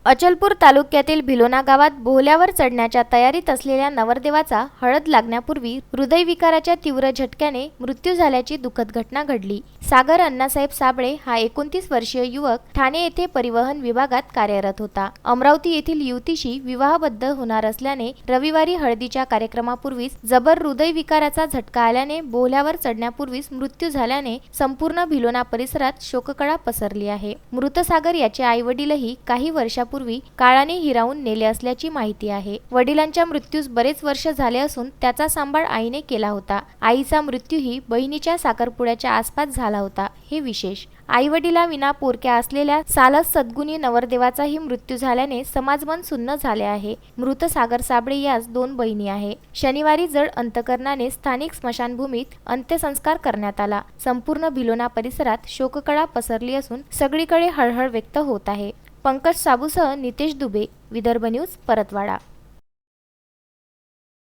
अचलपूर तालुक्यातील भिलोना गावात बोहल्यावर चढण्याच्या तयारीत असलेल्या नवरदेवाचा हळद लागण्यापूर्वी हृदयविकाराच्या तीव्र झटक्याने मृत्यू झाल्याची दुःखद घटना घडली। सागर अण्णासाहेब साबळे हा 29 वर्षीय युवक ठाणे येथे परिवहन विभागात कार्यरत होता। अमरावती येथील युवतीशी विवाहबद्ध होणार असल्याने रविवारी हळदीच्या कार्यक्रमापूर्वीच जबर हृदयविकाराचा झटका आल्याने बोहल्यावर चढण्यापूर्वीच मृत्यू झाल्याने संपूर्ण भिलोना परिसरात शोककळा पसरली आहे। मृत सागर याचे आई-वडीलही काही वर्षापूर्वी काळाने हिरावून नेले असल्याची माहिती आहे। वडिलांच्या मृत्यूस बरेच वर्ष झाले असून त्याचा सांभाळ आईने केला होता। आईचा मृत्यूही बहिणीच्या साखरपुड्याच्या आसपास झाला होता हे विशेष। आई-वडिलांविना पोरक्या असलेल्या सालस सद्गुणी नवरदेवाचाही मृत्यू झाल्याने समाजमन सुन्न झाले आहे। मृत सागर साबळे यास 2 बहिणी आहे। शनिवारी जड अंतकरणाने स्थानिक स्मशानभूमीत अंत्यसंस्कार करण्यात आला। संपूर्ण भिलोना परिसरात शोककळा पसरली असून सगळीकडे हळहळ व्यक्त होत आहे। पंकज साबूसह नितेश दुबे, विदर्भ न्यूज, परतवाडा।